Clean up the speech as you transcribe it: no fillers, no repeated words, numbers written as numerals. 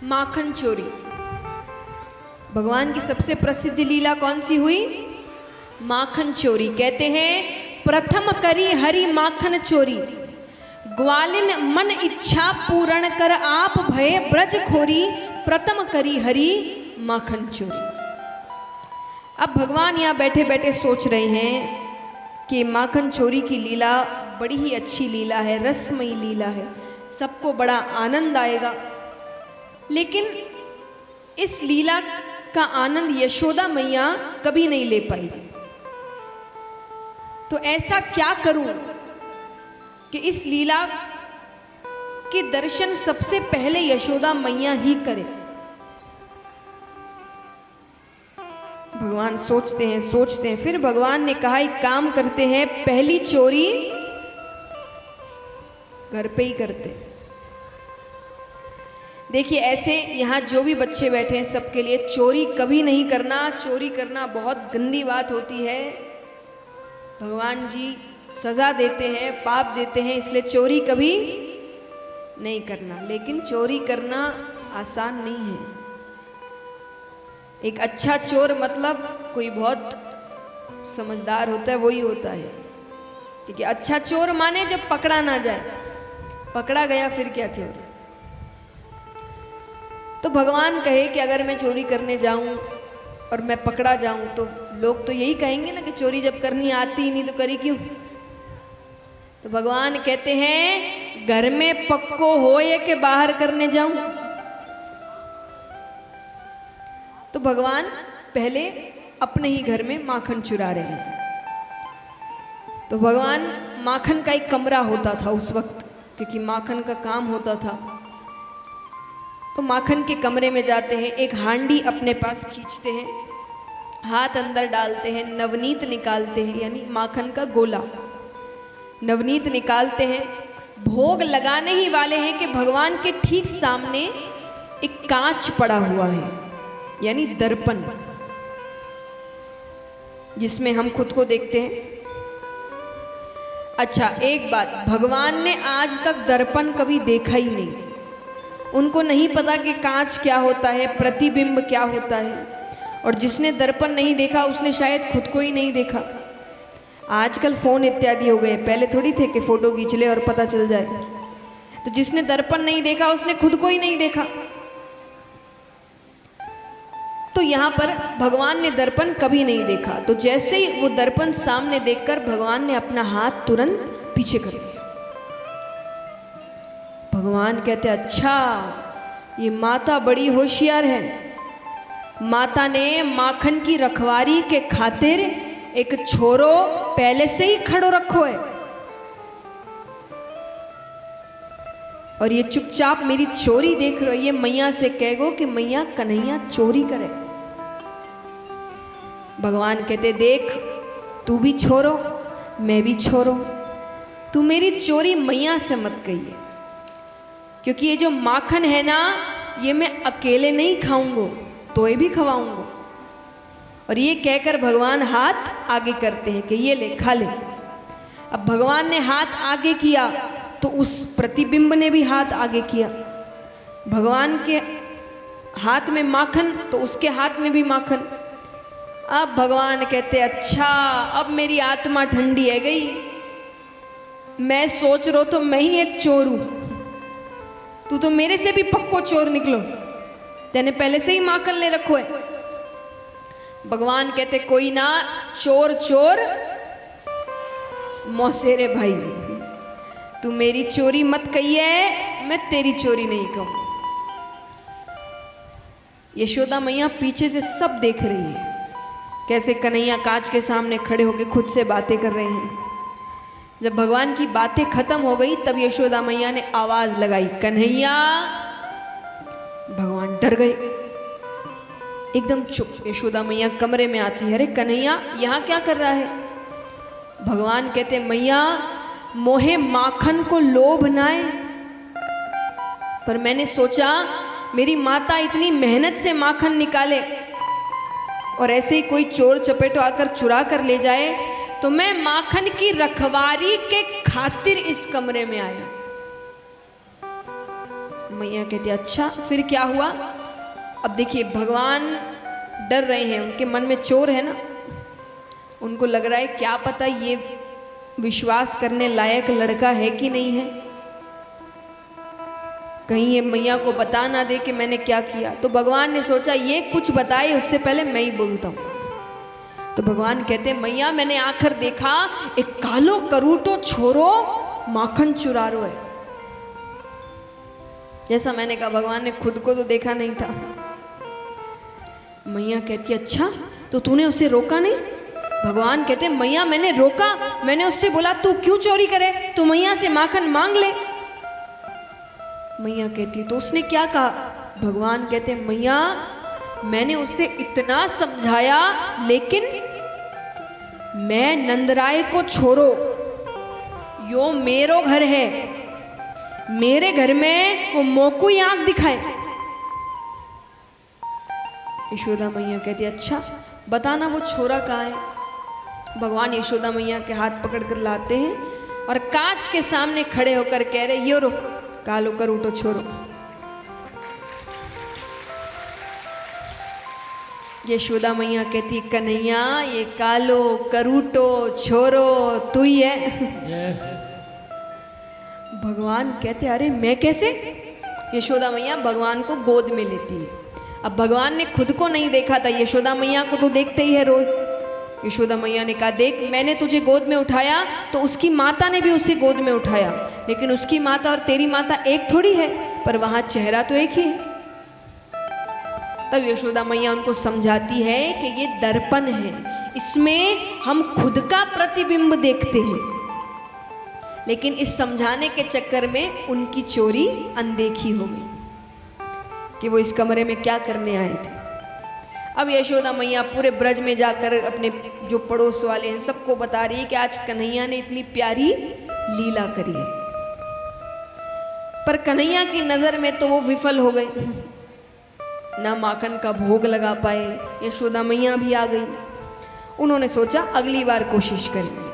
माखन चोरी। भगवान की सबसे प्रसिद्ध लीला कौन सी हुई? माखन चोरी। कहते हैं प्रथम करी हरि माखन चोरी, ग्वालिन मन इच्छा पूर्ण कर आप भय ब्रज खोरी, प्रथम करी हरि माखन चोरी। अब भगवान यहाँ बैठे बैठे सोच रहे हैं कि माखन चोरी की लीला बड़ी ही अच्छी लीला है, रसमयी लीला है, सबको बड़ा आनंद आएगा। लेकिन इस लीला का आनंद यशोदा मैया कभी नहीं ले पाएगी। तो ऐसा क्या करूं कि इस लीला के दर्शन सबसे पहले यशोदा मैया ही करे। भगवान सोचते हैं, फिर भगवान ने कहा एक काम करते हैं, पहली चोरी घर पे ही करते हैं। देखिए ऐसे यहाँ जो भी बच्चे बैठे हैं सबके लिए चोरी कभी नहीं करना। चोरी करना बहुत गंदी बात होती है, भगवान जी सजा देते हैं, पाप देते हैं, इसलिए चोरी कभी नहीं करना। लेकिन चोरी करना आसान नहीं है। एक अच्छा चोर मतलब कोई बहुत समझदार होता है, वही होता है। क्योंकि अच्छा चोर माने जब पकड़ा ना जाए, पकड़ा गया फिर क्या चोर। तो भगवान कहे कि अगर मैं चोरी करने जाऊं और मैं पकड़ा जाऊं तो लोग तो यही कहेंगे ना कि चोरी जब करनी आती ही नहीं तो करी क्यों। तो भगवान कहते हैं घर में पक्को हो ये कि बाहर करने जाऊं। तो भगवान पहले अपने ही घर में माखन चुरा रहे हैं। तो भगवान माखन का एक कमरा होता था उस वक्त, क्योंकि माखन का काम होता था। तो माखन के कमरे में जाते हैं, एक हांडी अपने पास खींचते हैं, हाथ अंदर डालते हैं, नवनीत निकालते हैं, यानी माखन का गोला नवनीत निकालते हैं। भोग लगाने ही वाले हैं कि भगवान के ठीक सामने एक कांच पड़ा हुआ है, यानी दर्पण, जिसमें हम खुद को देखते हैं। अच्छा एक बात, भगवान ने आज तक दर्पण कभी देखा ही नहीं। उनको नहीं पता कि कांच क्या होता है, प्रतिबिंब क्या होता है। और जिसने दर्पण नहीं देखा उसने शायद खुद को ही नहीं देखा। आजकल फोन इत्यादि हो गए, पहले थोड़ी थे कि फोटो खींच ले और पता चल जाए। तो जिसने दर्पण नहीं देखा उसने खुद को ही नहीं देखा। तो यहाँ पर भगवान ने दर्पण कभी नहीं देखा। तो जैसे ही वो दर्पण सामने देखकर भगवान ने अपना हाथ तुरंत पीछे कर दिया। भगवान कहते अच्छा ये माता बड़ी होशियार है। माता ने माखन की रखवारी के खातिर एक छोरो पहले से ही खड़ो रखो है, और ये चुपचाप मेरी चोरी देख रही है। मैया से कहो कि मैया कन्हैया चोरी करे। भगवान कहते देख तू भी छोरो मैं भी छोरो, तू मेरी चोरी मैया से मत कहिए, क्योंकि ये जो माखन है ना ये मैं अकेले नहीं खाऊंगा, तोए भी खवाऊंगा। और ये कहकर भगवान हाथ आगे करते हैं कि ये ले खा ले। अब भगवान ने हाथ आगे किया तो उस प्रतिबिंब ने भी हाथ आगे किया। भगवान के हाथ में माखन तो उसके हाथ में भी माखन। अब भगवान कहते अच्छा अब मेरी आत्मा ठंडी है गई। मैं सोच रहा तो मैं ही एक चोर हूं, तू तो मेरे से भी पक्को चोर निकलो, तेने पहले से ही माखन ले रखो है। भगवान कहते कोई ना, चोर चोर मौसेरे भाई, तू मेरी चोरी मत कहिए, मैं तेरी चोरी नहीं कहूं। यशोदा मैया पीछे से सब देख रही है, कैसे कन्हैया कांच के सामने खड़े होकर खुद से बातें कर रहे हैं। जब भगवान की बातें खत्म हो गई तब यशोदा मैया ने आवाज लगाई कन्हैया। भगवान डर गए, एकदम चुप। यशोदा मैया कमरे में आती है, अरे कन्हैया यहाँ क्या कर रहा है? भगवान कहते मैया मोहे माखन को लोभ नाए, पर मैंने सोचा मेरी माता इतनी मेहनत से माखन निकाले और ऐसे ही कोई चोर चपेटो आकर चुरा कर ले जाए, तो मैं माखन की रखवारी के खातिर इस कमरे में आया। मैया कहती अच्छा फिर क्या हुआ। अब देखिए भगवान डर रहे हैं, उनके मन में चोर है ना, उनको लग रहा है क्या पता ये विश्वास करने लायक लड़का है कि नहीं है, कहीं ये मैया को बता ना दे कि मैंने क्या किया। तो भगवान ने सोचा ये कुछ बताए उससे पहले मैं ही बोलता हूँ। तो भगवान कहते हैं मैया मैंने आखिर देखा एक कालो करूटो छोरो माखन चुरा रो है। जैसा मैंने कहा भगवान ने खुद को तो देखा नहीं था। मैया कहती अच्छा तो तूने उसे रोका नहीं। भगवान कहते मैया मैंने रोका, मैंने उससे बोला तू क्यों चोरी करे, तू मैया से माखन मांग ले। मैया कहती तो उसने क्या कहा। भगवान कहते मैया मैंने उसे इतना समझाया लेकिन मैं नंदराय को छोड़ो, यो मेरो घर है, मेरे घर में वो मोकू ही आंख दिखाए। यशोदा मैया कहती अच्छा बताना वो छोरा कहाँ है। भगवान यशोदा मैया के हाथ पकड़ कर लाते हैं और कांच के सामने खड़े होकर कह रहे यो रो कालो कर उठो छोरो। यशोदा मैया कहती कन्हैया ये कालो करूटो छोरो तू ही है। भगवान कहते अरे मैं कैसे। यशोदा मैया भगवान को गोद में लेती है। अब भगवान ने खुद को नहीं देखा था, यशोदा मैया को तो देखते ही है रोज। यशोदा मैया ने कहा देख मैंने तुझे गोद में उठाया तो उसकी माता ने भी उसे गोद में उठाया, लेकिन उसकी माता और तेरी माता एक थोड़ी है, पर वहां चेहरा तो एक ही है। तब यशोदा मैया उनको समझाती है कि ये दर्पण है, इसमें हम खुद का प्रतिबिंब देखते हैं। लेकिन इस समझाने के चक्कर में उनकी चोरी अनदेखी हो गई कि वो इस कमरे में क्या करने आए थे। अब यशोदा मैया पूरे ब्रज में जाकर अपने जो पड़ोस वाले हैं सबको बता रही है कि आज कन्हैया ने इतनी प्यारी लीला करी है। पर कन्हैया की नजर में तो वो विफल हो गए, ना माखन का भोग लगा पाए। यशोदा मैया भी आ गई। उन्होंने सोचा अगली बार कोशिश करेंगे।